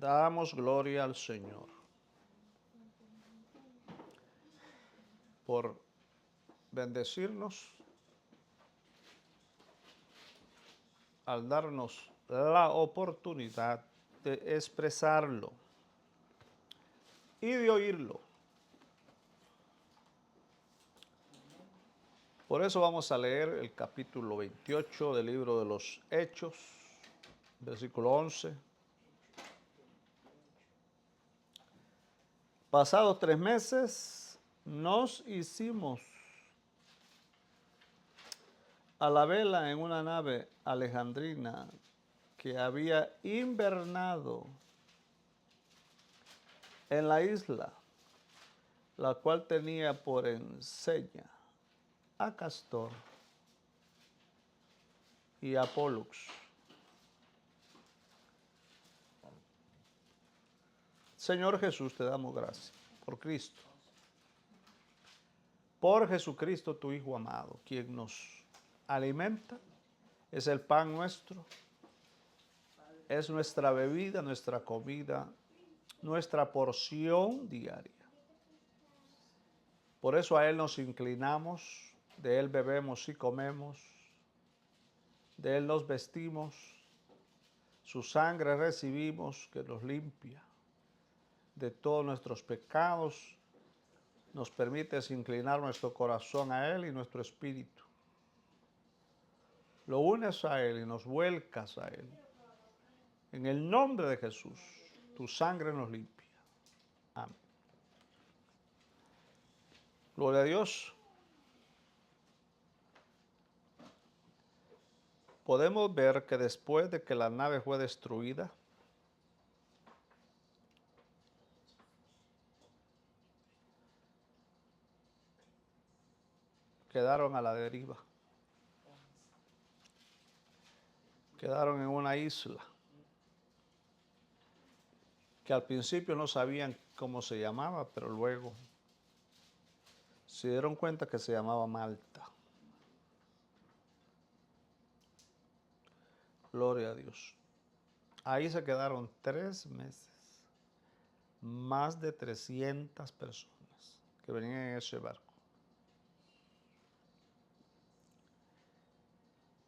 Damos gloria al Señor por bendecirnos al darnos la oportunidad de expresarlo y de oírlo. Por eso vamos a leer el capítulo 28 del libro de los Hechos, versículo 11. Pasados 3 meses, nos hicimos a la vela en una nave alejandrina que había invernado en la isla, la cual tenía por enseña a Castor y a Pólux. Señor Jesús, te damos gracias por Cristo, por Jesucristo tu Hijo amado, quien nos alimenta, es el pan nuestro, es nuestra bebida, nuestra comida, nuestra porción diaria. Por eso a Él nos inclinamos, de Él bebemos y comemos, de Él nos vestimos, su sangre recibimos que nos limpia de todos nuestros pecados, nos permite inclinar nuestro corazón a Él y nuestro espíritu. Lo unes a Él y nos vuelcas a Él. En el nombre de Jesús, tu sangre nos limpia. Amén. Gloria a Dios. Podemos ver que después de que la nave fue destruida, quedaron a la deriva. Quedaron en una isla que al principio no sabían cómo se llamaba, pero luego se dieron cuenta que se llamaba Malta. Gloria a Dios. Ahí se quedaron 3 meses. Más de 300 personas que venían en ese barco.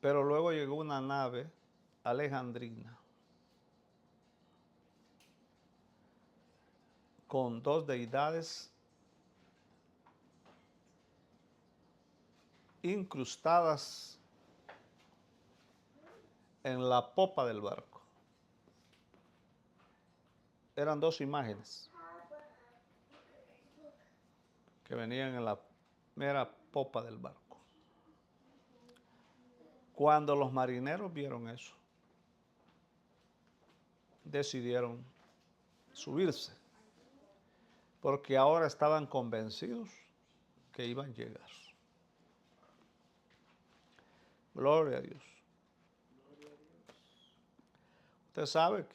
Pero luego llegó una nave alejandrina con 2 deidades incrustadas en la popa del barco. Eran 2 imágenes que venían en la mera popa del barco. Cuando los marineros vieron eso, decidieron subirse, porque ahora estaban convencidos que iban a llegar. Gloria a Dios. Usted sabe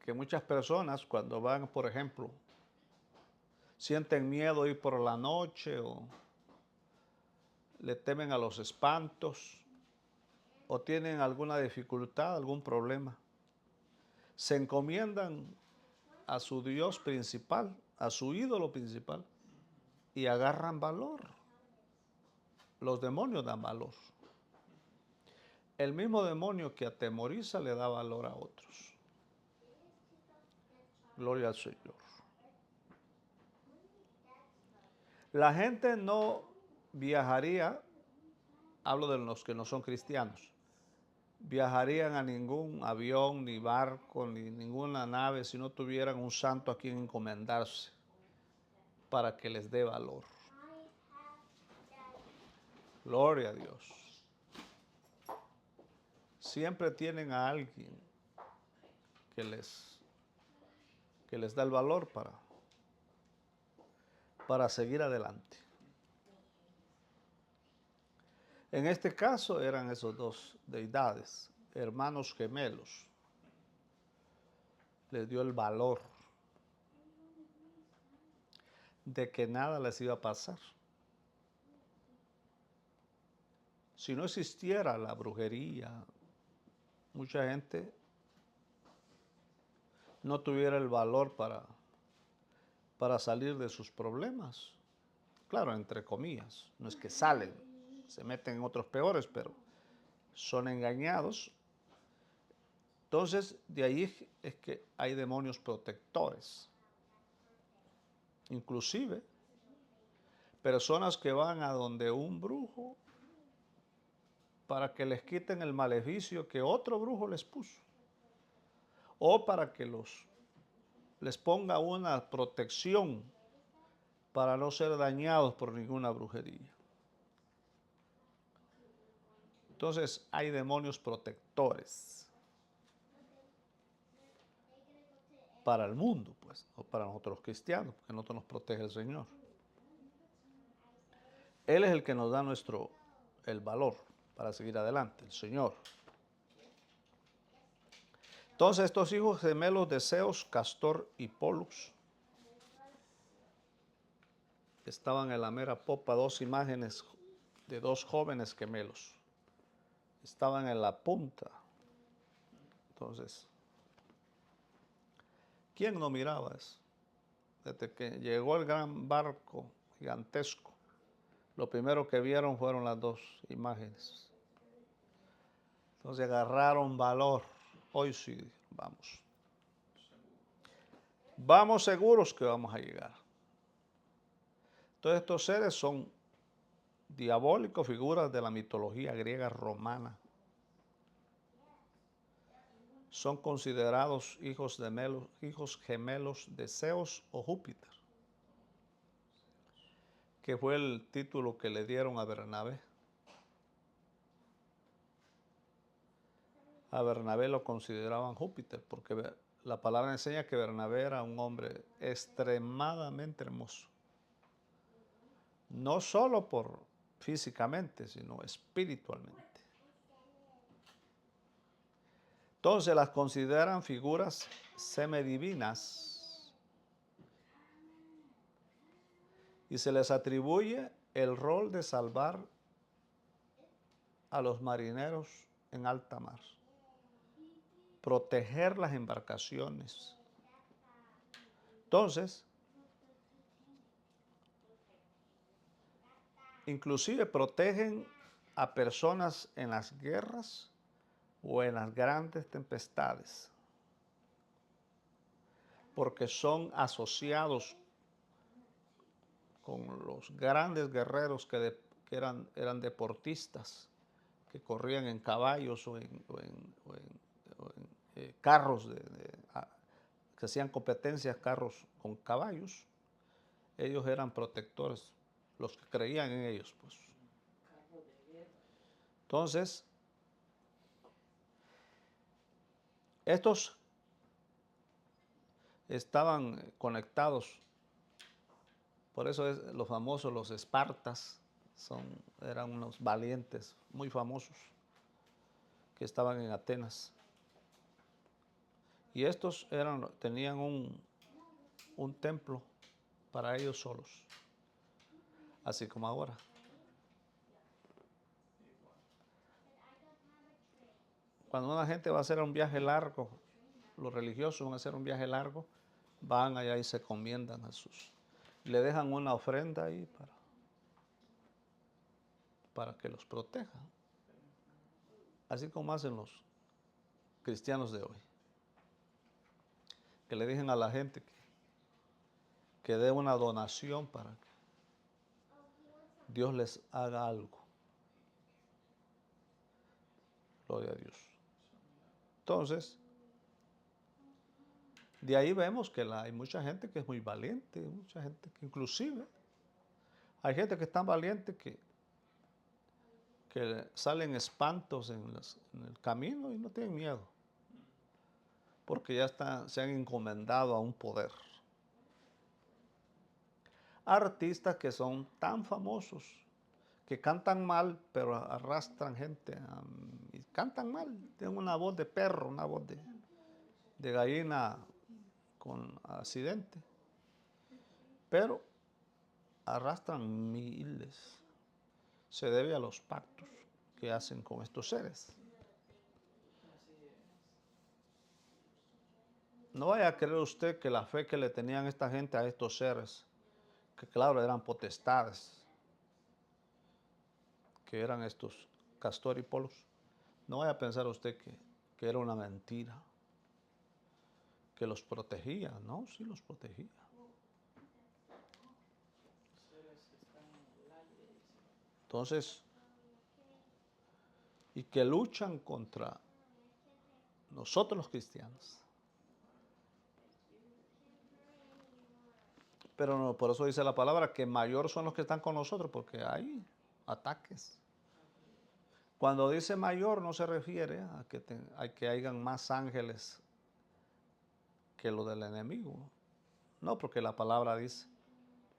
que muchas personas cuando van, por ejemplo, sienten miedo ir por la noche o le temen a los espantos o tienen alguna dificultad, algún problema, se encomiendan a su Dios principal, a su ídolo principal y agarran valor. Los demonios dan valor. El mismo demonio que atemoriza le da valor a otros. Gloria al Señor. La gente no viajaría, hablo de los que no son cristianos, viajarían a ningún avión, ni barco, ni ninguna nave si no tuvieran un santo a quien encomendarse para que les dé valor. Gloria a Dios. Siempre tienen a alguien que les da el valor para seguir adelante. En este caso eran esos 2 deidades, hermanos gemelos. Les dio el valor de que nada les iba a pasar. Si no existiera la brujería, mucha gente no tuviera el valor para salir de sus problemas. Claro, entre comillas, no es que salen, se meten en otros peores, pero son engañados. Entonces, de ahí es que hay demonios protectores. Inclusive, personas que van a donde un brujo para que les quiten el maleficio que otro brujo les puso. O para que les ponga una protección para no ser dañados por ninguna brujería. Entonces hay demonios protectores para el mundo, pues, no para nosotros los cristianos, porque nosotros nos protege el Señor. Él es el que nos da el valor para seguir adelante, el Señor. Entonces estos hijos gemelos de Zeus, Castor y Pólux estaban en la mera popa, dos imágenes de dos jóvenes gemelos. Estaban en la punta. Entonces, ¿quién no miraba eso? Desde que llegó el gran barco gigantesco, lo primero que vieron fueron las dos imágenes. Entonces agarraron valor. Hoy sí, vamos. Vamos seguros que vamos a llegar. Entonces estos seres son diabólicos, figuras de la mitología griega romana. Son considerados hijos gemelos de Zeus o Júpiter, que fue el título que le dieron a Bernabé. A Bernabé lo consideraban Júpiter, porque la palabra enseña que Bernabé era un hombre extremadamente hermoso. No solo físicamente, sino espiritualmente. Entonces las consideran figuras semedivinas y se les atribuye el rol de salvar a los marineros en alta mar, proteger las embarcaciones. Entonces, inclusive protegen a personas en las guerras o en las grandes tempestades, porque son asociados con los grandes guerreros que eran deportistas, que corrían en caballos o en carros, que hacían competencias, carros con caballos. Ellos eran protectores, los que creían en ellos, pues. Entonces, estos estaban conectados, por eso los famosos, los espartas, eran unos valientes muy famosos que estaban en Atenas. Y estos tenían un templo para ellos solos, así como ahora. Cuando una gente va a hacer un viaje largo, los religiosos van a hacer un viaje largo, van allá y se encomiendan a le dejan una ofrenda ahí para que los protejan. Así como hacen los cristianos de hoy, que le dicen a la gente que dé una donación para que Dios les haga algo. Gloria a Dios. Entonces, de ahí vemos que hay mucha gente que es muy valiente, mucha gente que inclusive, hay gente que es tan valiente que salen espantos en el camino y no tienen miedo, porque ya se han encomendado a un poder. Artistas que son tan famosos, que cantan mal, pero arrastran gente, y cantan mal, tienen una voz de perro, una voz de gallina con accidente, pero arrastran miles. Se debe a los pactos que hacen con estos seres. No vaya a creer usted que la fe que le tenían esta gente a estos seres, que claro eran potestades, que eran estos Castor y Pollux, no vaya a pensar usted que era una mentira, que los protegía. No, sí los protegía. Entonces, y que luchan contra nosotros los cristianos. Pero no, por eso dice la palabra que mayor son los que están con nosotros, porque hay ataques. Cuando dice mayor no se refiere a que hayan más ángeles que lo del enemigo. No, porque la palabra dice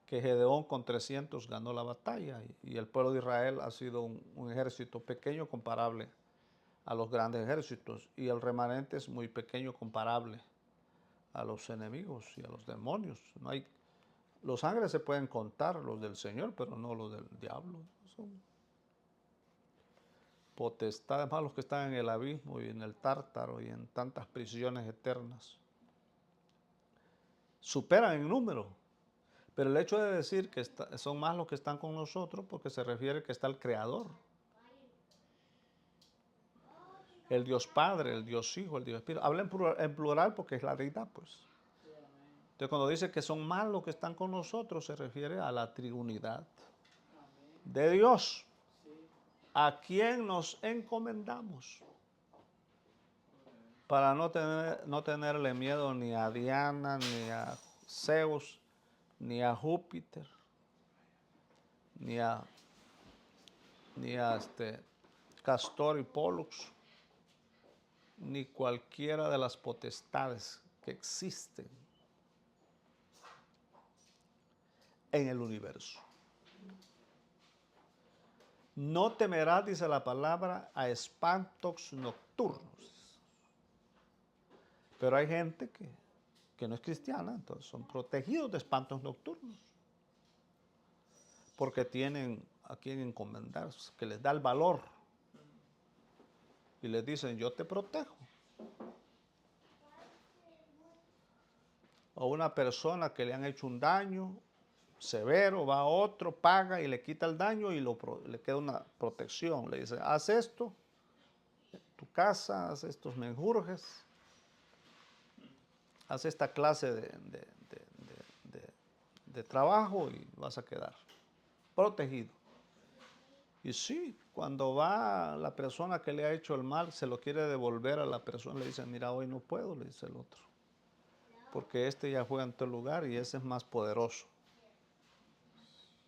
que Gedeón con 300 ganó la batalla y el pueblo de Israel ha sido un ejército pequeño comparable a los grandes ejércitos y el remanente es muy pequeño comparable a los enemigos y a los demonios. No hay, los ángeles se pueden contar, los del Señor, pero no los del diablo. Son potestades, más los que están en el abismo y en el tártaro y en tantas prisiones eternas. Superan en número, pero el hecho de decir que son más los que están con nosotros, porque se refiere que está el Creador. El Dios Padre, el Dios Hijo, el Dios Espíritu. Habla en plural porque es la deidad, pues. Entonces, cuando dice que son más los que están con nosotros, se refiere a la triunidad de Dios, a quien nos encomendamos, para no tenerle miedo ni a Diana, ni a Zeus, ni a Júpiter, ni a Castor y Pollux, ni cualquiera de las potestades que existen en el universo. No temerás, dice la palabra, a espantos nocturnos. Pero hay gente que no es cristiana, entonces son protegidos de espantos nocturnos. Porque tienen a quien encomendarse, que les da el valor. Y les dicen, yo te protejo. O una persona que le han hecho un daño severo, va a otro, paga y le quita el daño y le queda una protección. Le dice, haz esto, tu casa, haz estos menjurjes, haz esta clase de trabajo y vas a quedar protegido. Y sí, cuando va la persona que le ha hecho el mal, se lo quiere devolver a la persona, le dice, mira, hoy no puedo, le dice el otro. Porque este ya juega en todo lugar y ese es más poderoso.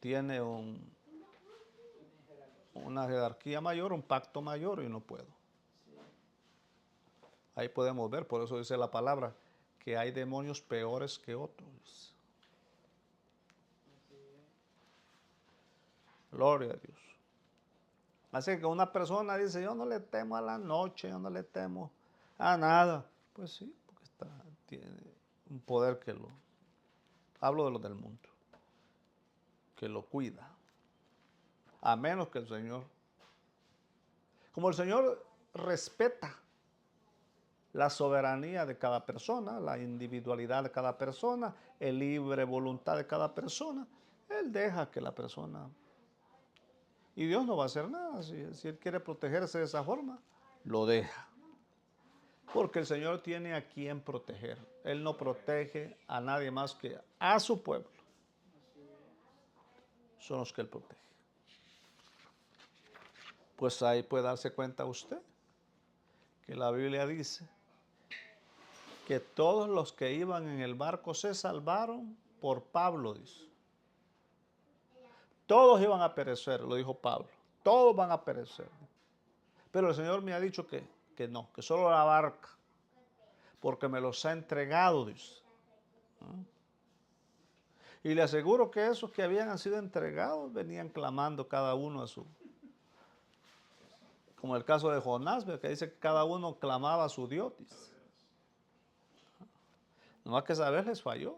Tiene una jerarquía mayor, un pacto mayor y no puedo. Ahí podemos ver, por eso dice la palabra, que hay demonios peores que otros. Gloria a Dios. Así que una persona dice, yo no le temo a la noche, yo no le temo a nada. Pues sí, porque tiene un poder que hablo de lo del mundo, que lo cuida. A menos que el Señor, como el Señor respeta la soberanía de cada persona, la individualidad de cada persona, el libre voluntad de cada persona, Él deja que la persona... Y Dios no va a hacer nada. Si Él quiere protegerse de esa forma, lo deja. Porque el Señor tiene a quien proteger. Él no protege a nadie más que a su pueblo. Son los que Él protege. Pues ahí puede darse cuenta usted que la Biblia dice que todos los que iban en el barco se salvaron por Pablo, dice. Todos iban a perecer, lo dijo Pablo. Todos van a perecer. Pero el Señor me ha dicho que no, que solo la barca, porque me los ha entregado, dice. Y le aseguro que esos que habían sido entregados venían clamando cada uno a su... Como el caso de Jonás, que dice que cada uno clamaba a su Dios, dice. Nomás que esa vez les falló.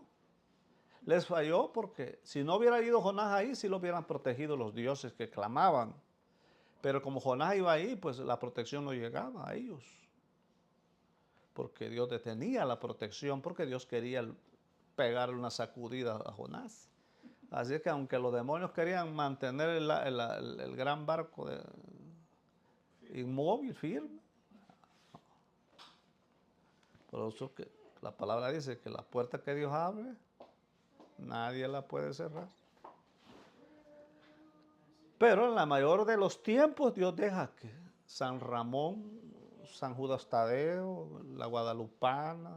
Les falló porque si no hubiera ido Jonás ahí, sí lo hubieran protegido los dioses que clamaban. Pero como Jonás iba ahí, pues la protección no llegaba a ellos. porque Dios detenía la protección, porque Dios quería pegarle una sacudida a Jonás. Así que aunque los demonios querían mantener el gran barco inmóvil, firme, por eso que la palabra dice que la puerta que Dios abre, nadie la puede cerrar. Pero en la mayor de los tiempos Dios deja que San Ramón, San Judas Tadeo, la Guadalupana,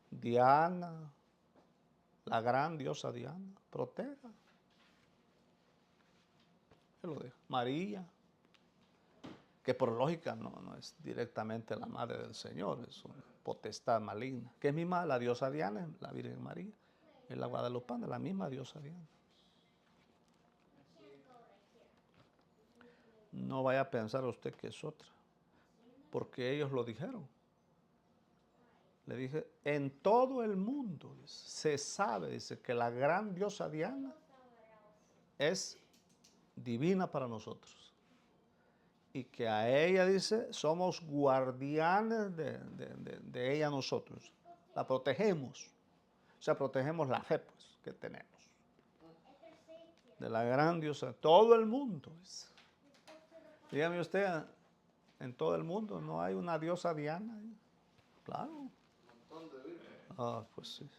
Diana, la gran diosa Diana, proteja. Él lo deja. María, que por lógica no es directamente la madre del Señor, es una potestad maligna, que es misma la diosa Diana, la Virgen María, es la Guadalupana, la misma diosa Diana. No vaya a pensar usted que es otra, porque ellos lo dijeron. Le dije, en todo el mundo se sabe, dice, que la gran diosa Diana es divina para nosotros. Y que a ella, dice, somos guardianes de ella nosotros. La protegemos. O sea, protegemos la fe, pues, que tenemos. De la gran diosa. Todo el mundo. Dice. Dígame usted, en todo el mundo no hay una diosa Diana. Claro. Ah, pues sí.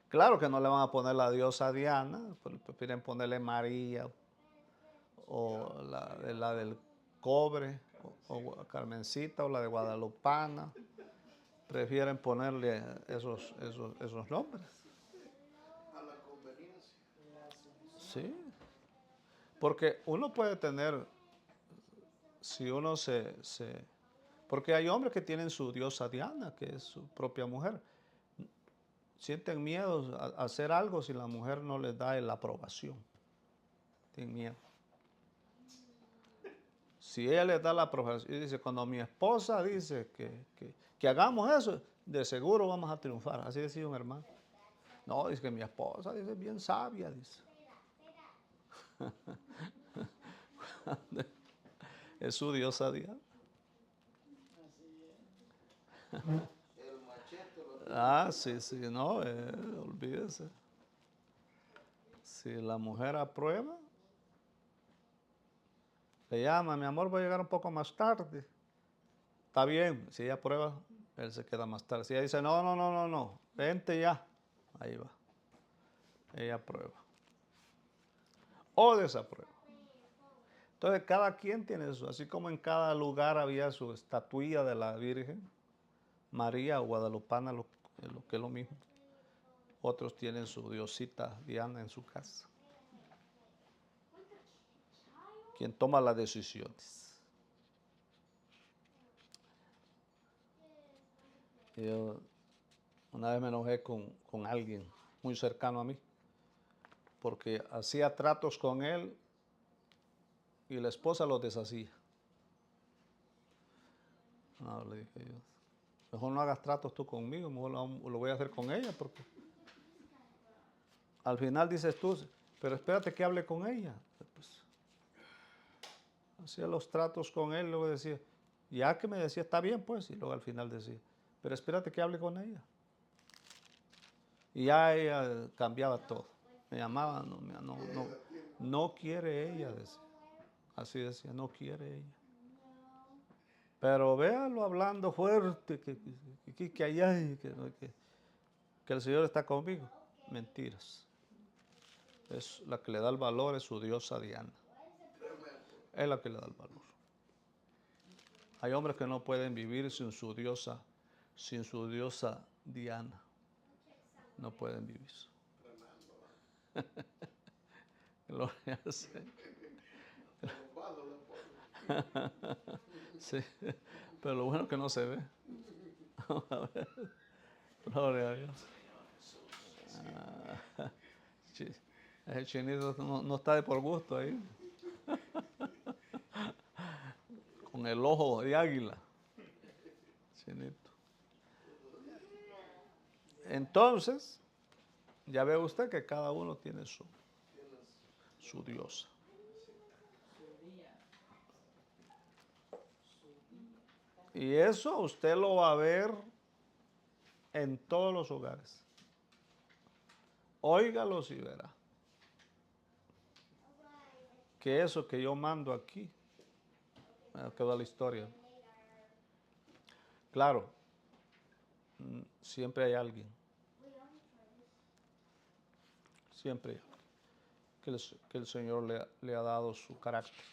Claro que no le van a poner la diosa Diana, prefieren ponerle María o la del cobre o Carmencita o la de Guadalupana. Prefieren ponerle esos nombres. A la conveniencia. Sí. Porque uno puede tener, si uno porque hay hombres que tienen su diosa Diana, que es su propia mujer. Sienten miedo a hacer algo si la mujer no les da la aprobación. Tienen miedo. Si ella les da la aprobación, y dice, cuando mi esposa dice que hagamos eso, de seguro vamos a triunfar. Así decía un hermano. No, dice que mi esposa dice bien sabia, dice. Es su diosa Diana. El machete lo tiene. Ah, sí, no, olvídese. Si la mujer aprueba, le llama, mi amor, voy a llegar un poco más tarde. Está bien, si ella aprueba, él se queda más tarde. Si ella dice, no, vente ya, ahí va. Ella aprueba. O desaprueba. Entonces, cada quien tiene eso. Así como en cada lugar había su estatuilla de la Virgen, María o Guadalupana, lo que es lo mismo. Otros tienen su diosita Diana en su casa. Quien toma las decisiones. Yo una vez me enojé con alguien muy cercano a mí, porque hacía tratos con él y la esposa los deshacía. No, le dije yo, mejor no hagas tratos tú conmigo, mejor lo voy a hacer con ella, porque al final dices tú, pero espérate que hable con ella. Pues, hacía los tratos con él, luego decía, ya que me decía, está bien pues, y luego al final decía, pero espérate que hable con ella. Y ya ella cambiaba todo. Me llamaba, no quiere ella, decía. Así decía, no quiere ella. Pero véalo hablando fuerte, que allá, que el Señor está conmigo. Mentiras. Es la que le da el valor, es su diosa Diana. Es la que le da el valor. Hay hombres que no pueden vivir sin su diosa Diana. No pueden vivir. Gloria al Señor. Sí, pero lo bueno es que no se ve. A ver. Gloria a Dios. El chinito no está de por gusto ahí. Con el ojo de águila. Chinito. Entonces, ya ve usted que cada uno tiene su diosa. Y eso usted lo va a ver en todos los hogares. Óigalos y verá. Que eso que yo mando aquí, me quedó la historia. Claro, siempre hay alguien. Siempre hay alguien que el Señor le ha dado su carácter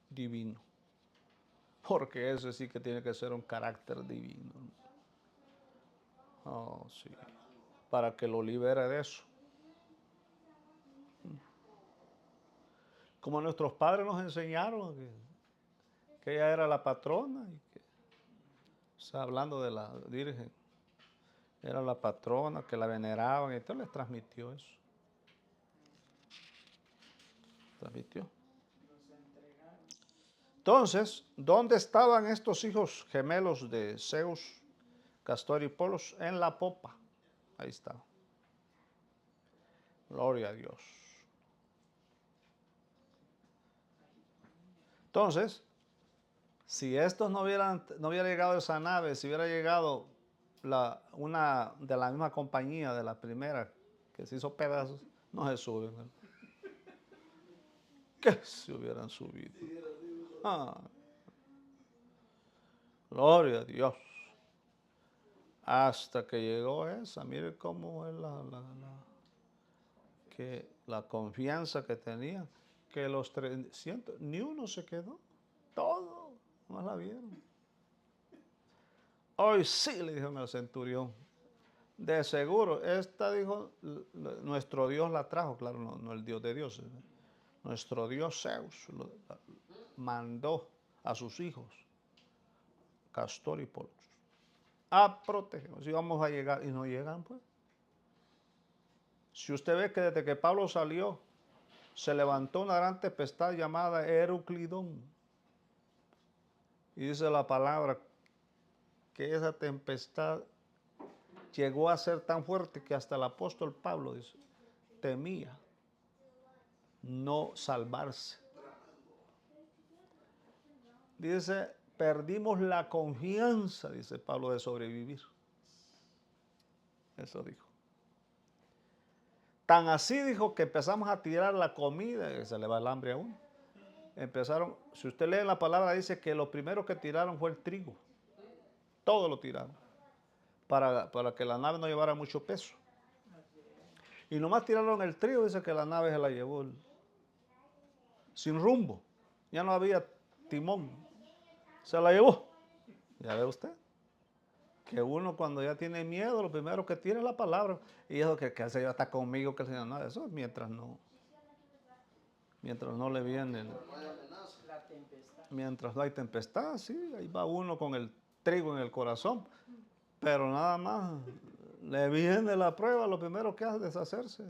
divino. Porque ese sí que tiene que ser un carácter divino. Oh, sí. Para que lo libere de eso. Como nuestros padres nos enseñaron que ella era la patrona, y que, o sea, hablando de la Virgen, era la patrona, que la veneraban, y entonces les transmitió eso. Transmitió. Entonces, ¿dónde estaban estos hijos gemelos de Zeus, Castor y Polos? En la popa. Ahí está. Gloria a Dios. Entonces, si estos no hubiera llegado esa nave, si hubiera llegado una de la misma compañía de la primera, que se hizo pedazos, no se suben. ¿Qué se hubieran subido? Ah, gloria a Dios. Hasta que llegó esa, mire cómo es la confianza que tenían, que los 300, ni uno se quedó, todo, no la vieron. Hoy sí, le dijeron al centurión, de seguro, esta dijo, nuestro Dios la trajo, claro, no el Dios de Dios, nuestro Dios Zeus mandó a sus hijos, Castor y Polos, a protegernos. Si vamos a llegar y no llegan, pues. Si usted ve que desde que Pablo salió, se levantó una gran tempestad llamada Euclidón. Y dice la palabra que esa tempestad llegó a ser tan fuerte que hasta el apóstol Pablo dice, temía no salvarse. Dice, perdimos la confianza, dice Pablo, de sobrevivir. Eso dijo. Tan así dijo que empezamos a tirar la comida y se le va el hambre a uno. Empezaron, si usted lee la palabra, dice que lo primero que tiraron fue el trigo. Todo lo tiraron. Para que la nave no llevara mucho peso. Y nomás tiraron el trigo, dice que la nave se la llevó sin rumbo. Ya no había timón. Se la llevó. ¿Ya ve usted? Que uno cuando ya tiene miedo, lo primero que tira es la palabra. Y eso que el Señor está conmigo, que el Señor no. Eso es mientras no le viene. Mientras no hay tempestad, sí, ahí va uno con el trigo en el corazón. Pero nada más le viene la prueba, lo primero que hace es deshacerse.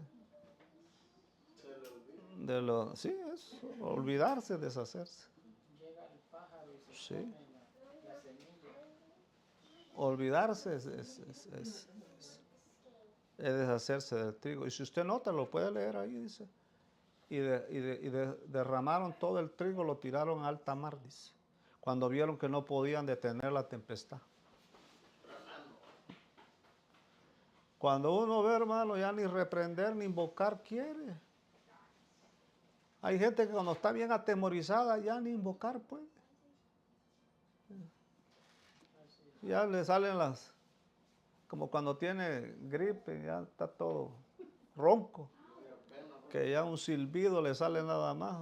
Sí, es olvidarse, deshacerse. Sí. Olvidarse es deshacerse del trigo. Y si usted nota, lo puede leer ahí, dice. Y derramaron todo el trigo, lo tiraron a alta mar, dice. Cuando vieron que no podían detener la tempestad. Cuando uno ve, hermano, ya ni reprender ni invocar quiere. Hay gente que cuando está bien atemorizada ya ni invocar puede. Ya le salen como cuando tiene gripe, ya está todo ronco. Que ya un silbido le sale nada más.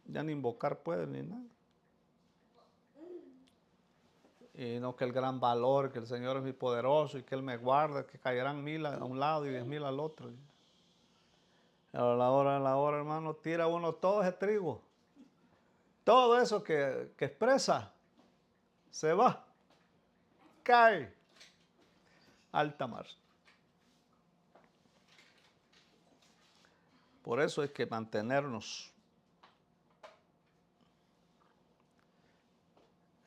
Ya ni invocar puede ni nada. Y no que el gran valor, que el Señor es mi poderoso y que Él me guarda, que caerán 1000 a un lado y 10,000 al otro. A la hora, hermano, tira uno todo ese trigo. Todo eso que expresa, se va, cae, alta mar. Por eso hay que mantenernos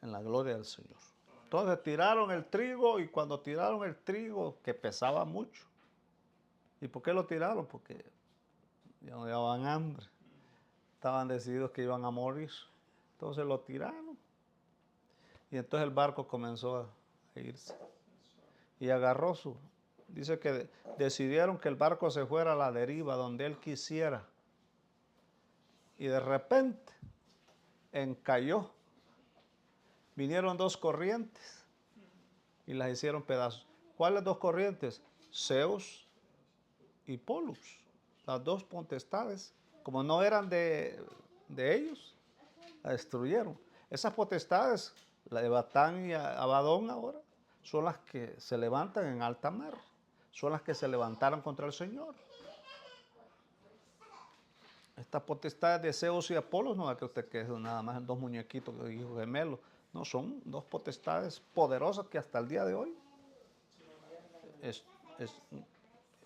en la gloria del Señor. Entonces tiraron el trigo y cuando tiraron el trigo, que pesaba mucho. ¿Y por qué lo tiraron? Porque ya no llevaban hambre. Estaban decididos que iban a morir. Entonces lo tiraron. Y entonces el barco comenzó a irse. Y agarró dice que decidieron que el barco se fuera a la deriva, donde él quisiera. Y de repente encalló. Vinieron dos corrientes y las hicieron pedazos. ¿Cuáles dos corrientes? Zeus y Pollux. Las dos potestades. Como no eran de ellos, la destruyeron. Esas potestades, la de Batán y Abadón ahora, son las que se levantan en alta mar. Son las que se levantaron contra el Señor. Estas potestades de Zeus y Apolo no es que usted que es nada más dos muñequitos hijos gemelos. No, son dos potestades poderosas que hasta el día de hoy es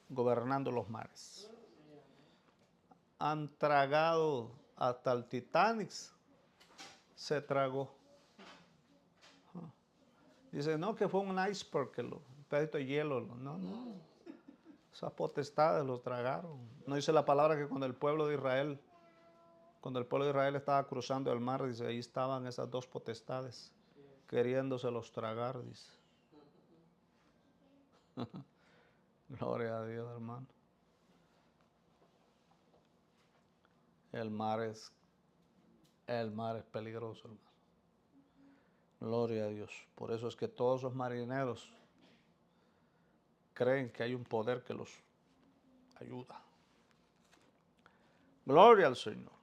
gobernando los mares. Han tragado hasta el Titanic, se tragó. Dice, no, que fue un iceberg, un pedacito de hielo. No. Esas potestades los tragaron. No dice la palabra que cuando el pueblo de Israel estaba cruzando el mar, dice, ahí estaban esas dos potestades, queriéndoselos tragar, dice. Gloria a Dios, hermano. El mar es peligroso, hermano. Gloria a Dios. Por eso es que todos los marineros creen que hay un poder que los ayuda. Gloria al Señor.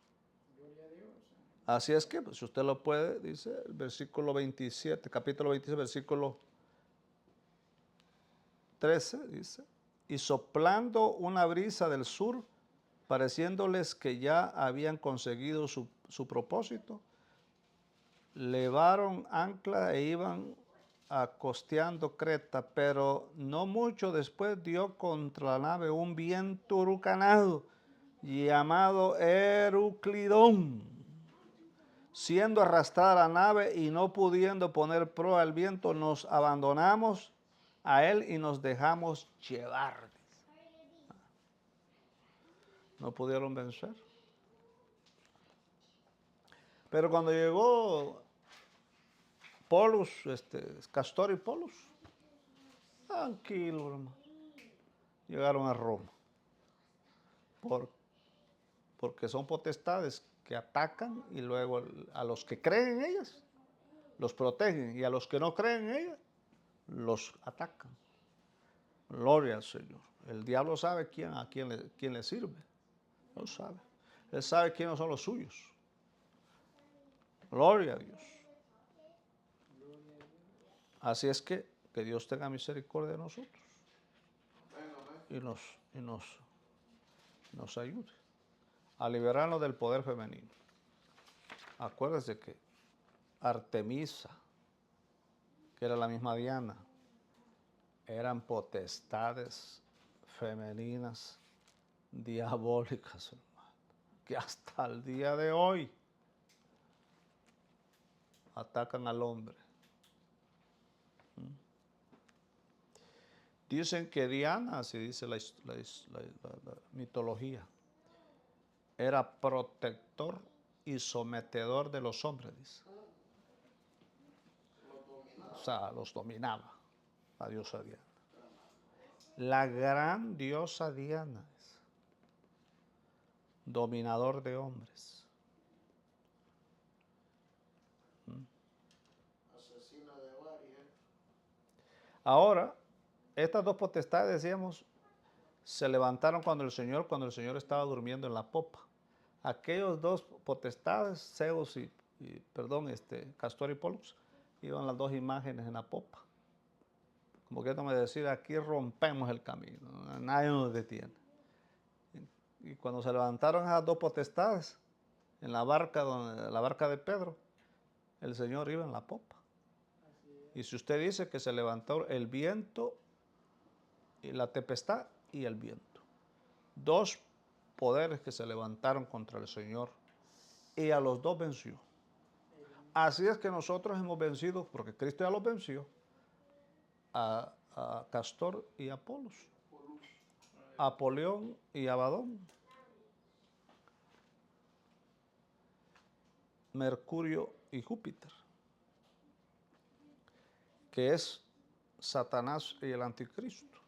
Así es que, pues, si usted lo puede, dice el versículo 27, capítulo 27, versículo 13, dice, y soplando una brisa del sur, pareciéndoles que ya habían conseguido su propósito, levaron ancla e iban acosteando Creta, pero no mucho después dio contra la nave un viento huracanado llamado Euclidón, siendo arrastrada la nave y no pudiendo poner proa al viento, nos abandonamos a él y nos dejamos llevar. No pudieron vencer. Pero cuando llegó Pollux, Castor y Pollux, tranquilo, hermano, llegaron a Roma. Porque son potestades que atacan y luego a los que creen en ellas los protegen y a los que no creen en ellas los atacan. Gloria al Señor. El diablo sabe a quién le sirve. Lo sabe. Él sabe quiénes son los suyos. Gloria a Dios. Así es que Dios tenga misericordia de nosotros y nos ayude a liberarnos del poder femenino. Acuérdense que Artemisa, que era la misma Diana, eran potestades femeninas diabólicas, hermano, que hasta el día de hoy atacan al hombre. Dicen que Diana, así dice la mitología, era protector y sometedor de los hombres, dice. O sea, los dominaba la diosa Diana. La gran diosa Diana es dominador de hombres. Asesina de varias. Ahora, estas dos potestades, decíamos, se levantaron cuando el Señor estaba durmiendo en la popa. Aquellos dos potestades, Zeus Castor y Pollux, iban las dos imágenes en la popa. Como que me decir, aquí rompemos el camino, nadie nos detiene. Y cuando se levantaron esas dos potestades, en la barca de Pedro, el Señor iba en la popa. Y si usted dice que se levantó el viento, y la tempestad y el viento. Dos poderes que se levantaron contra el Señor y a los dos venció. Así es que nosotros hemos vencido, porque Cristo ya los venció, a Castor y a Pollux, a Apolión y a Abadón. Mercurio y Júpiter, que es Satanás y el anticristo,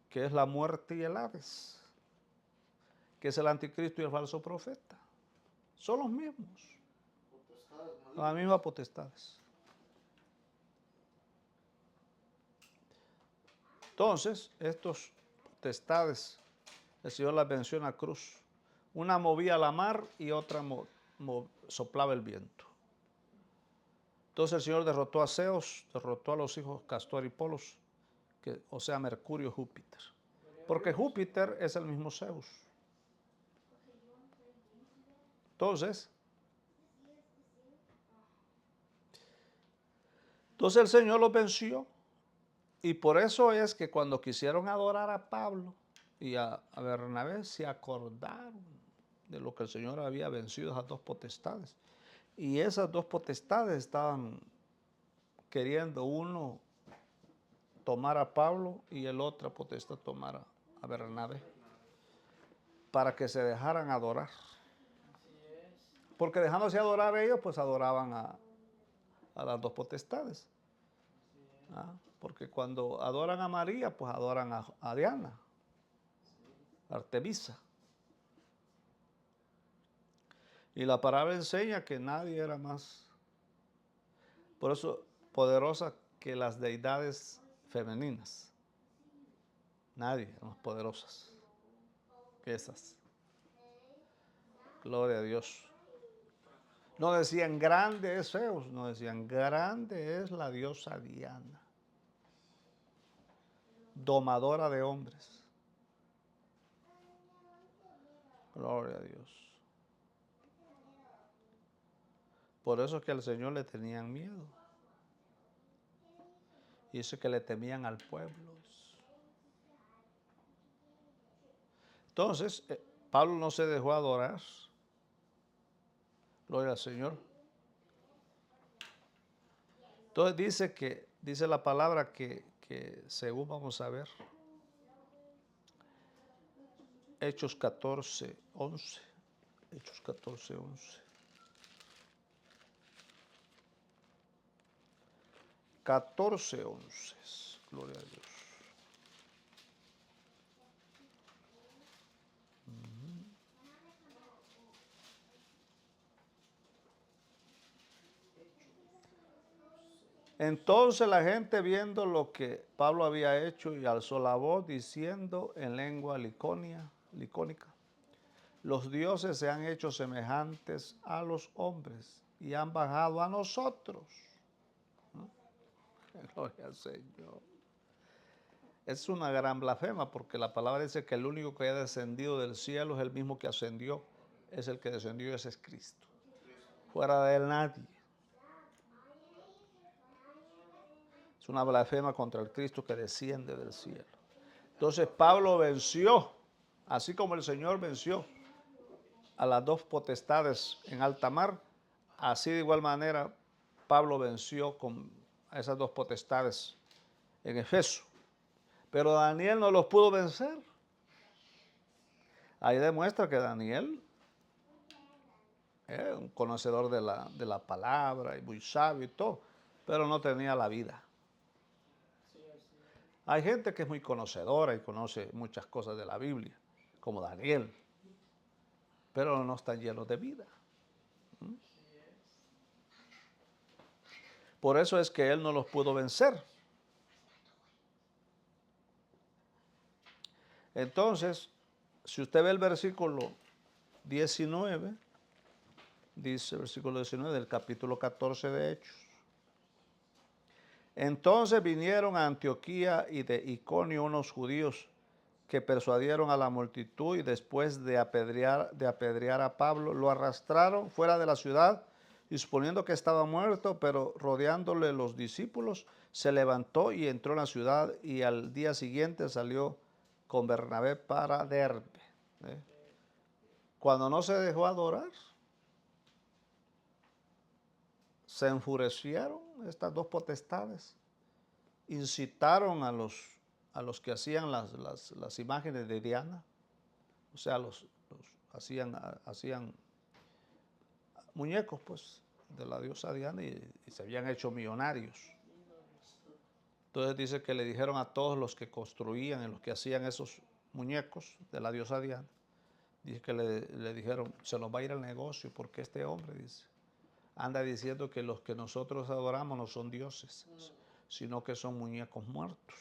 que es la muerte y el Hades, que es el anticristo y el falso profeta. Son los mismos, Potestades las malignas. mismas potestades. Entonces, estos potestades, el Señor las venció en la cruz. Una movía la mar y otra soplaba el viento. Entonces el Señor derrotó a Zeus, derrotó a los hijos Castor y Polos, o sea, Mercurio y Júpiter. Porque Júpiter es el mismo Zeus. Entonces el Señor los venció. Y por eso es que cuando quisieron adorar a Pablo y a Bernabé, se acordaron de lo que el Señor había vencido, esas dos potestades. Y esas dos potestades estaban queriendo uno tomar a Pablo y el otro potestad tomar a Bernabé, para que se dejaran adorar. Porque dejándose adorar ellos, pues adoraban a las dos potestades. ¿Ah? Porque cuando adoran a María, pues adoran a Diana, a Artemisa. Y la palabra enseña que nadie era más, por eso, poderosa que las deidades femeninas. Nadie era más poderosas que esas. Gloria a Dios. No decían grande es Zeus, no decían grande es la diosa Diana, domadora de hombres. Gloria a Dios. Por eso es que al Señor le tenían miedo. Y eso es que le temían al pueblo. Entonces, Pablo no se dejó adorar. Gloria al Señor. Entonces dice la palabra que según vamos a ver, Hechos 14, 11. Hechos 14, 11. 14, 11. Gloria a Dios. Entonces la gente, viendo lo que Pablo había hecho, y alzó la voz diciendo en lengua licónica: los dioses se han hecho semejantes a los hombres y han bajado a nosotros. ¿No? Gloria al Señor. Es una gran blasfema, porque la palabra dice que el único que ha descendido del cielo es el mismo que ascendió. Es el que descendió, ese es Cristo. Fuera de él nadie. Es una blasfema contra el Cristo que desciende del cielo. Entonces Pablo venció, así como el Señor venció a las dos potestades en alta mar, así de igual manera Pablo venció a esas dos potestades en Efeso. Pero Daniel no los pudo vencer. Ahí demuestra que Daniel es un conocedor de la palabra y muy sabio y todo, pero no tenía la vida. Hay gente que es muy conocedora y conoce muchas cosas de la Biblia, como Daniel, pero no están llenos de vida. Por eso es que él no los pudo vencer. Entonces, si usted ve el versículo 19, dice el versículo 19 del capítulo 14 de Hechos. Entonces vinieron a Antioquía y de Iconio unos judíos que persuadieron a la multitud, y después de apedrear a Pablo, lo arrastraron fuera de la ciudad, y suponiendo que estaba muerto, pero rodeándole los discípulos, se levantó y entró en la ciudad, y al día siguiente salió con Bernabé para Derbe. Cuando no se dejó adorar, se enfurecieron estas dos potestades, incitaron a los que hacían las imágenes de Diana, o sea, hacían muñecos, pues, de la diosa Diana y se habían hecho millonarios. Entonces dice que le dijeron a todos los que construían y los que hacían esos muñecos de la diosa Diana, dice que le dijeron, se nos va a ir el negocio porque este hombre, dice, anda diciendo que los que nosotros adoramos no son dioses, sino que son muñecos muertos.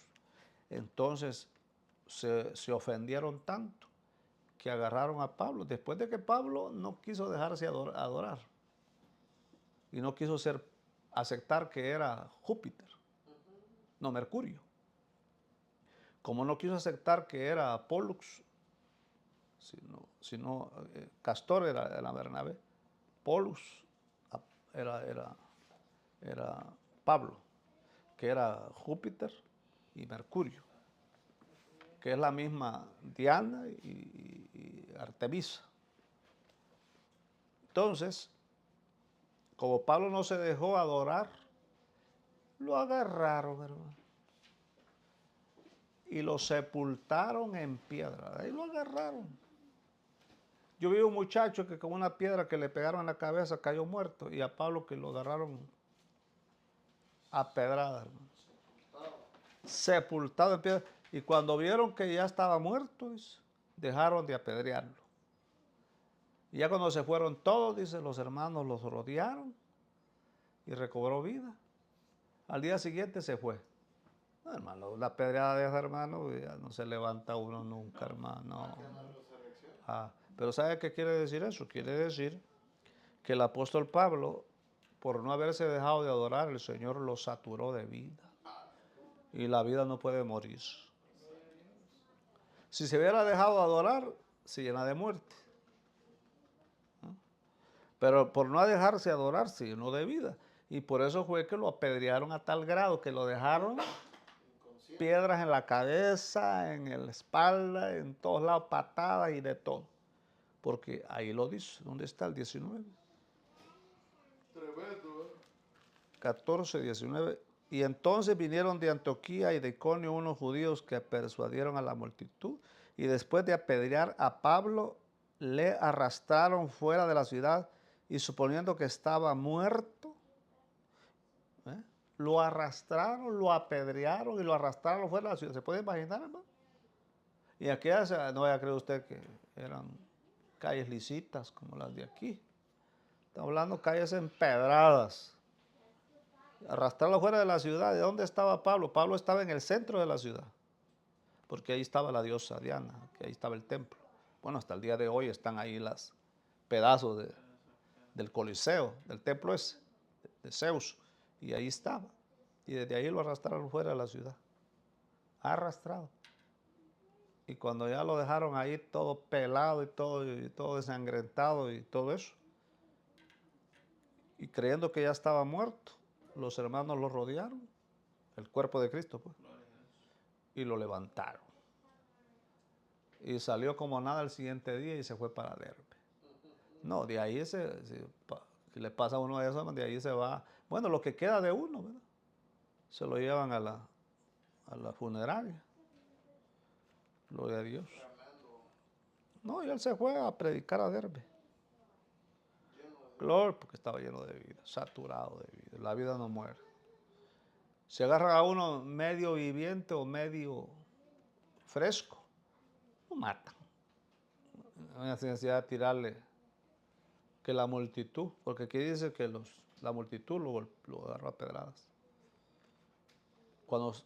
Entonces se ofendieron tanto que agarraron a Pablo, después de que Pablo no quiso dejarse adorar y no quiso aceptar que era Júpiter, no Mercurio. Como no quiso aceptar que era Pollux, sino Castor era Bernabé, Pollux era Pablo, que era Júpiter y Mercurio, que es la misma Diana y Artemisa. Entonces, como Pablo no se dejó adorar, lo agarraron, hermano, y lo sepultaron en piedra. Ahí lo agarraron. Yo vi un muchacho que con una piedra que le pegaron en la cabeza cayó muerto, y a Pablo que lo agarraron a pedradas, hermano. Sepultado en piedra. Y cuando vieron que ya estaba muerto, dice, dejaron de apedrearlo. Y ya cuando se fueron todos, dice, los hermanos los rodearon y recobró vida. Al día siguiente se fue. No, hermano, la pedreada de ese hermano ya no se levanta uno nunca, hermano. Pero ¿sabe qué quiere decir eso? Quiere decir que el apóstol Pablo, por no haberse dejado de adorar, el Señor lo saturó de vida. Y la vida no puede morir. Si se hubiera dejado de adorar, se llena de muerte. Pero por no dejarse adorar, se llenó de vida. Y por eso fue que lo apedrearon a tal grado que lo dejaron piedras en la cabeza, en la espalda, en todos lados, patadas y de todo. Porque ahí lo dice. ¿Dónde está el 19? Tremendo, 14, 19. Y entonces vinieron de Antioquía y de Iconio unos judíos que persuadieron a la multitud. Y después de apedrear a Pablo, le arrastraron fuera de la ciudad y suponiendo que estaba muerto, lo arrastraron, lo apedrearon y lo arrastraron fuera de la ciudad. ¿Se puede imaginar, hermano? Y aquí no vaya a creer usted que eran calles lisitas como las de aquí. Estamos hablando de calles empedradas. Arrastrarlo fuera de la ciudad. ¿De dónde estaba Pablo? Pablo estaba en el centro de la ciudad, porque ahí estaba la diosa Diana, que ahí estaba el templo. Bueno, hasta el día de hoy están ahí los pedazos del Coliseo, del templo ese, de Zeus, y ahí estaba. Y desde ahí lo arrastraron fuera de la ciudad. Arrastrado. Y cuando ya lo dejaron ahí todo pelado y todo desangrentado y todo eso, y creyendo que ya estaba muerto, los hermanos lo rodearon, el cuerpo de Cristo, pues, y lo levantaron. Y salió como nada el siguiente día y se fue para Derbe. No, de ahí si le pasa a uno de eso, de ahí se va. Bueno, lo que queda de uno, ¿verdad? Se lo llevan a la funeraria. Gloria a Dios. No, y él se fue a predicar a Derbe. Gloria, porque estaba lleno de vida, saturado de vida. La vida no muere. Se agarra a uno medio viviente o medio fresco, lo matan. No hay necesidad de tirarle que la multitud, porque aquí dice que la multitud lo agarró a pedradas. Cuando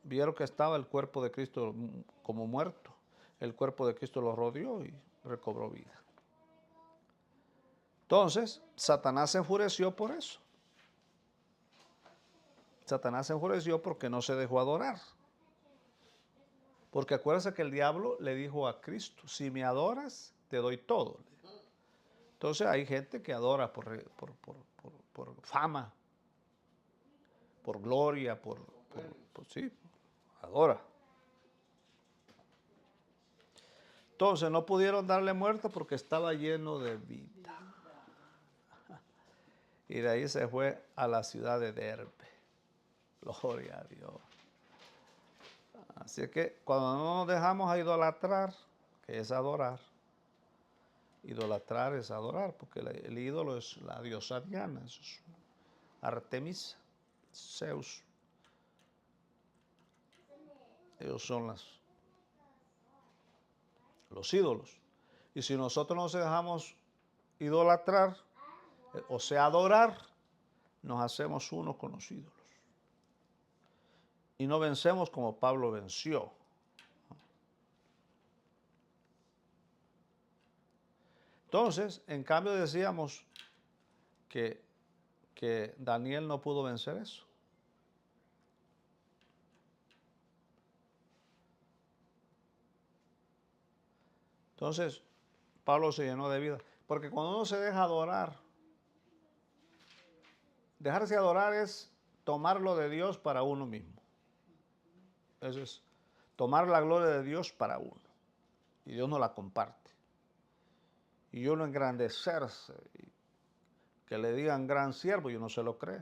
vieron que estaba el cuerpo de Cristo como muerto, el cuerpo de Cristo lo rodeó y recobró vida. Entonces, Satanás se enfureció por eso. Satanás se enfureció porque no se dejó adorar. Porque acuérdense que el diablo le dijo a Cristo, si me adoras, te doy todo. Entonces hay gente que adora por fama, por gloria, sí, adora. Entonces no pudieron darle muerte porque estaba lleno de vida. Y de ahí se fue a la ciudad de Derbe. Gloria a Dios. Así que cuando no nos dejamos a idolatrar, que es adorar, Idolatrar es adorar, porque el ídolo es la diosa Diana, eso es Artemisa, Zeus. Ellos son los ídolos. Y si nosotros nos dejamos idolatrar, o sea, adorar, nos hacemos uno con los ídolos. Y no vencemos como Pablo venció. Entonces, en cambio decíamos que Daniel no pudo vencer eso. Entonces, Pablo se llenó de vida. Porque cuando uno se deja adorar, dejarse adorar es tomar lo de Dios para uno mismo. Eso es tomar la gloria de Dios para uno. Y Dios no la comparte. Y uno engrandecerse, que le digan gran siervo, y uno se lo cree.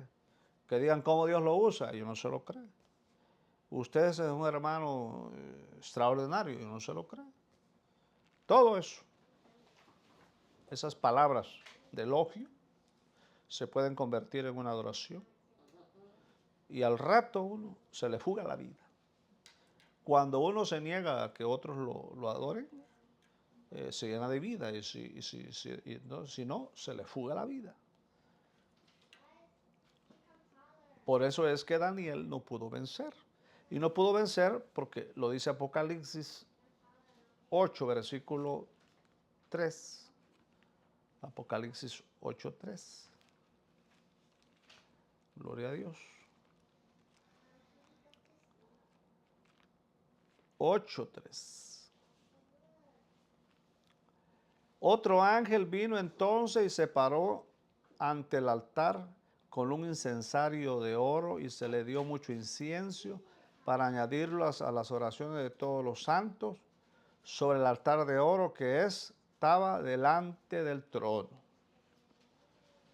Que digan cómo Dios lo usa, y uno se lo cree. Usted es un hermano extraordinario, y uno se lo cree. Todo eso, esas palabras de elogio, se pueden convertir en una adoración. Y al rato uno se le fuga la vida. Cuando uno se niega a que otros lo adoren, se llena de vida. Y si no, se le fuga la vida. Por eso es que Daniel no pudo vencer. Y no pudo vencer porque lo dice Apocalipsis 8, versículo 3. Apocalipsis 8:3. Gloria a Dios. 8:3. Otro ángel vino entonces y se paró ante el altar con un incensario de oro y se le dio mucho incienso para añadirlas a las oraciones de todos los santos sobre el altar de oro que estaba delante del trono.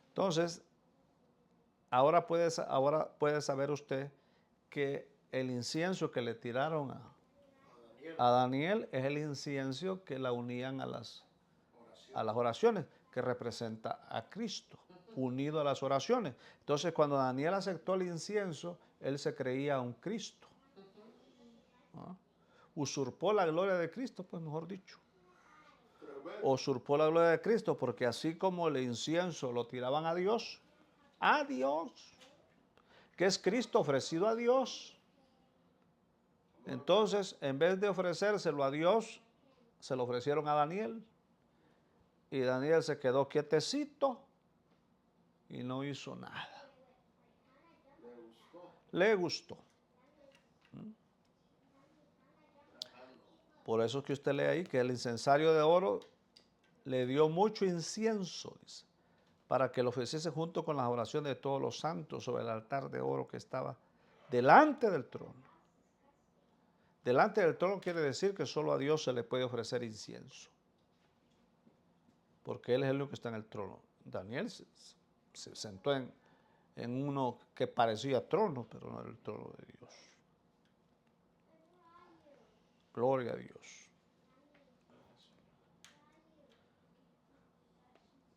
Entonces, ahora puede saber usted que el incienso que le tiraron a Daniel es el incienso que la unían a las oraciones, que representa a Cristo, unido a las oraciones. Entonces, cuando Daniel aceptó el incienso, él se creía un Cristo. ¿Ah? Usurpó la gloria de Cristo, pues mejor dicho. Usurpó la gloria de Cristo, porque así como el incienso lo tiraban a Dios, que es Cristo ofrecido a Dios. Entonces, en vez de ofrecérselo a Dios, se lo ofrecieron a Daniel. Y Daniel se quedó quietecito y no hizo nada. Le gustó. Por eso es que usted lee ahí que el incensario de oro le dio mucho incienso, dice, para que lo ofreciese junto con las oraciones de todos los santos sobre el altar de oro que estaba delante del trono. Delante del trono quiere decir que solo a Dios se le puede ofrecer incienso, porque Él es el único que está en el trono. Daniel se sentó en uno que parecía trono, pero no era el trono de Dios. Gloria a Dios.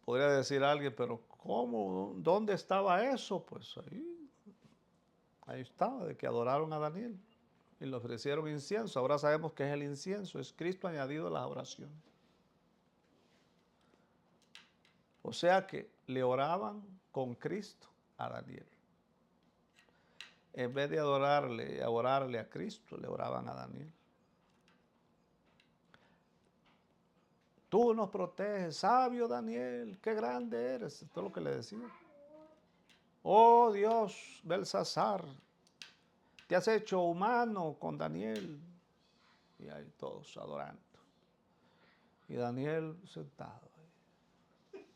Podría decir alguien, pero ¿cómo? ¿Dónde estaba eso? Pues ahí estaba, de que adoraron a Daniel y le ofrecieron incienso. Ahora sabemos que es el incienso, es Cristo añadido a las oraciones. O sea que le oraban con Cristo a Daniel. En vez de orarle a Cristo, le oraban a Daniel. Tú nos proteges, sabio Daniel, qué grande eres. Esto es lo que le decía. Oh Dios, Belsasar, te has hecho humano con Daniel. Y ahí todos adorando. Y Daniel sentado ahí.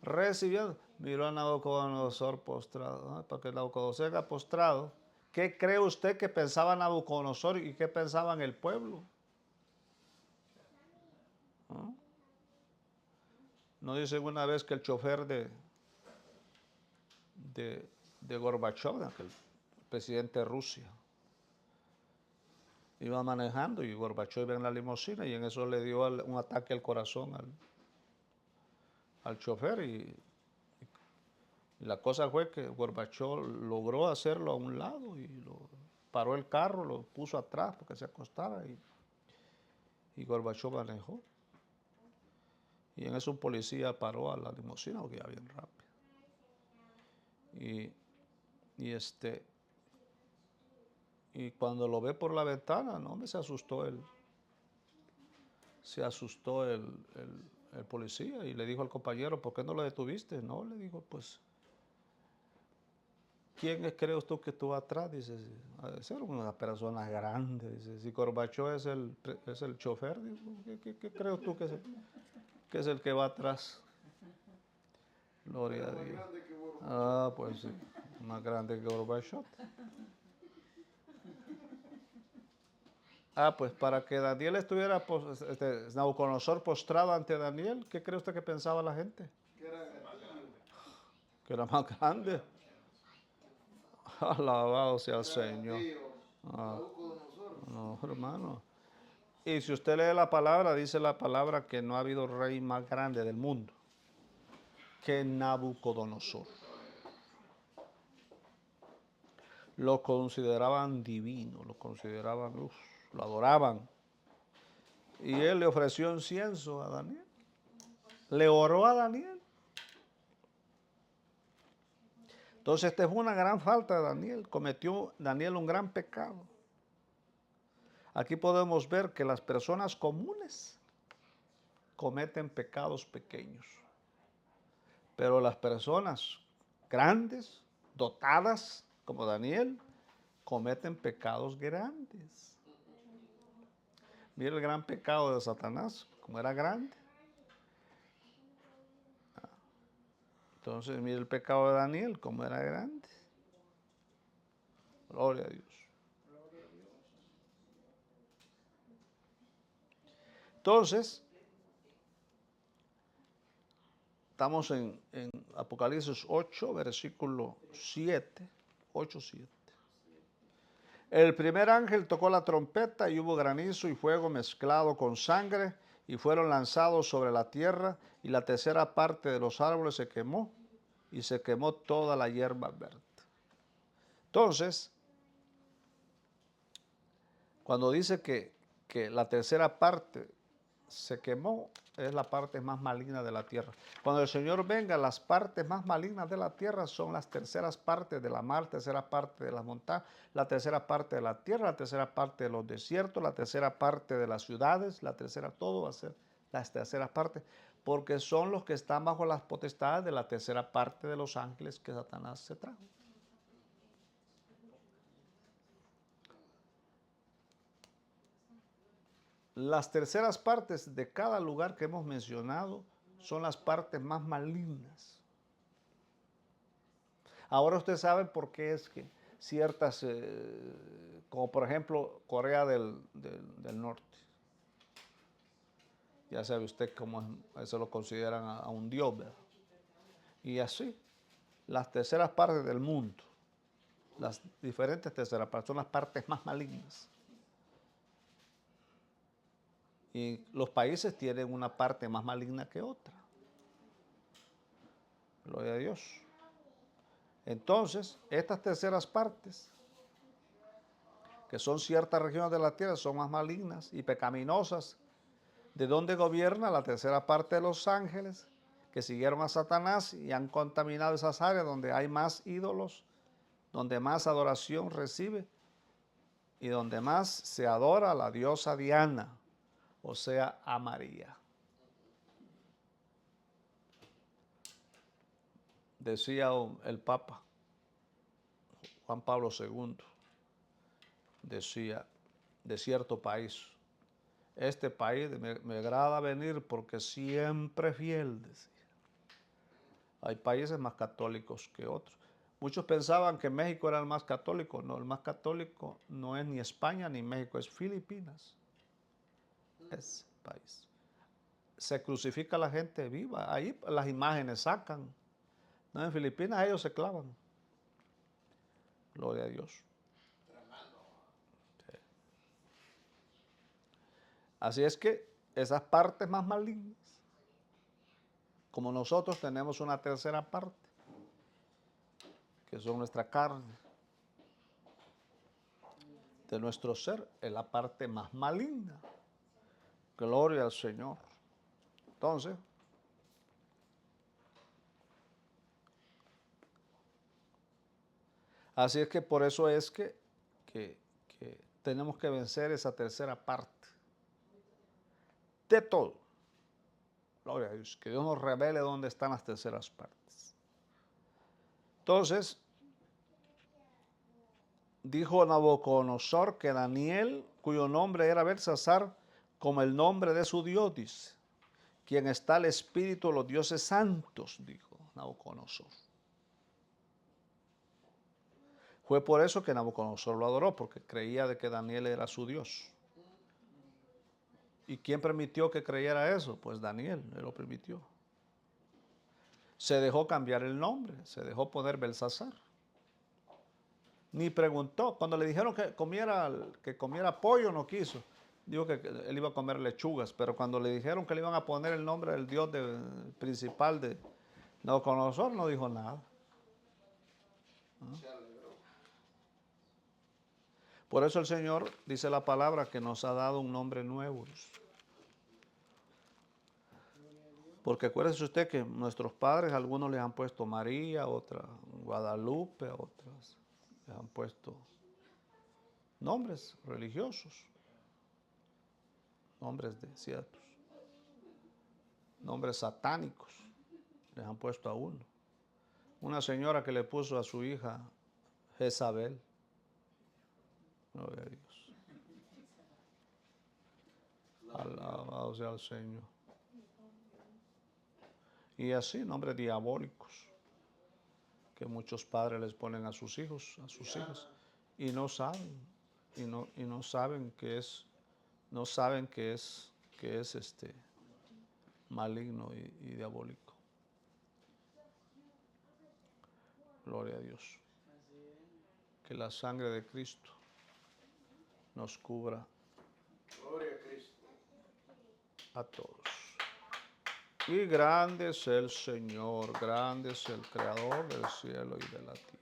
Recibiendo. Miró a Nabucodonosor postrado. ¿No? Porque Nabucodonosor era postrado. ¿Qué cree usted que pensaba Nabucodonosor y qué pensaba en el pueblo? ¿No? ¿No dice una vez que el chofer de Gorbachev, el presidente de Rusia, Iba manejando y Gorbachov iba en la limusina y en eso le dio un ataque al corazón al chofer y la cosa fue que Gorbachov logró hacerlo a un lado y paró el carro, lo puso atrás porque se acostara y Gorbachov manejó. Y en eso un policía paró a la limusina porque iba bien rápido. Y cuando lo ve por la ventana, no me se asustó él. Se asustó el policía y le dijo al compañero, ¿por qué no lo detuviste? No, le dijo, pues, ¿quién crees tú que estuvo atrás? Dice, ser una persona grande. Dice, si Gorbachov es el chofer, digo, ¿qué crees tú que es el que va atrás? Gloria a Dios. Ah, pues sí, más grande que Gorbachov. Ah, pues para que Daniel estuviera, Nabucodonosor postrado ante Daniel, ¿qué cree usted que pensaba la gente? Que era más grande. Alabado sea el Señor. Ah, no, hermano. Y si usted lee la palabra, dice la palabra que no ha habido rey más grande del mundo que Nabucodonosor. Lo consideraban divino, lo consideraban, lo adoraban. Y él le ofreció incienso a Daniel. Le oró a Daniel. Entonces, esta fue una gran falta de Daniel. Cometió Daniel un gran pecado. Aquí podemos ver que las personas comunes cometen pecados pequeños. Pero las personas grandes, dotadas, como Daniel, cometen pecados grandes. Mira el gran pecado de Satanás, como era grande. Entonces, mira el pecado de Daniel, como era grande. Gloria a Dios. Entonces, estamos en Apocalipsis 8, versículo 7, 8, 7. El primer ángel tocó la trompeta y hubo granizo y fuego mezclado con sangre y fueron lanzados sobre la tierra y la tercera parte de los árboles se quemó y se quemó toda la hierba verde. Entonces, cuando dice que la tercera parte se quemó, es la parte más maligna de la tierra. Cuando el Señor venga, las partes más malignas de la tierra son las terceras partes de la mar, tercera parte de las montañas, la tercera parte de la tierra, la tercera parte de los desiertos, la tercera parte de las ciudades, la tercera, todo va a ser las terceras partes, porque son los que están bajo las potestades de la tercera parte de los ángeles que Satanás se trajo. Las terceras partes de cada lugar que hemos mencionado son las partes más malignas. Ahora usted sabe por qué es que ciertas, como por ejemplo Corea del Norte, ya sabe usted cómo eso lo consideran a un dios, ¿verdad? Y así, las terceras partes del mundo, las diferentes terceras partes, son las partes más malignas. Y los países tienen una parte más maligna que otra. Gloria a Dios. Entonces, estas terceras partes, que son ciertas regiones de la tierra, son más malignas y pecaminosas. ¿De dónde gobierna la tercera parte de los ángeles que siguieron a Satanás y han contaminado esas áreas donde hay más ídolos, donde más adoración recibe y donde más se adora a la diosa Diana, o sea, a María? Decía el Papa Juan Pablo II, decía, de cierto país, este país me agrada venir porque siempre fiel, decía. Hay países más católicos que otros. Muchos pensaban que México era el más católico. No, el más católico no es ni España ni México, es Filipinas. Ese país. Se crucifica a la gente viva. Ahí las imágenes sacan. No, en Filipinas ellos se clavan. Gloria a Dios. Sí. Así es que esas partes más malignas, como nosotros tenemos una tercera parte, que son nuestra carne, de nuestro ser, es la parte más maligna. Gloria al Señor. Entonces, así es que por eso es que tenemos que vencer esa tercera parte de todo. Gloria a Dios, que Dios nos revele dónde están las terceras partes. Entonces, dijo Nabucodonosor que Daniel, cuyo nombre era Belsasar, como el nombre de su Dios, dice, quien está el espíritu de los dioses santos, dijo Nabucodonosor. Fue por eso que Nabucodonosor lo adoró, porque creía de que Daniel era su Dios. ¿Y quién permitió que creyera eso? Pues Daniel, él lo permitió. Se dejó cambiar el nombre, se dejó poner Belsasar. Ni preguntó, cuando le dijeron que comiera pollo, no quiso. Dijo que él iba a comer lechugas, pero cuando le dijeron que le iban a poner el nombre del Dios principal de Nabucodonosor, no dijo nada. Se alegró. Por eso el Señor dice la palabra que nos ha dado un nombre nuevo. Porque acuérdese usted que nuestros padres, algunos les han puesto María, otras Guadalupe, otras les han puesto nombres religiosos, nombres de ciertos, nombres satánicos, les han puesto a uno. Una señora que le puso a su hija Jezabel. Gloria a Dios. Alabado sea el Señor. Y así, nombres diabólicos que muchos padres les ponen a sus hijos, y no saben, y no saben que es, no saben que es maligno y diabólico. Gloria a Dios. Que la sangre de Cristo nos cubra Gloria a Cristo. a todos. Y grande es el Señor, grande es el Creador del cielo y de la tierra.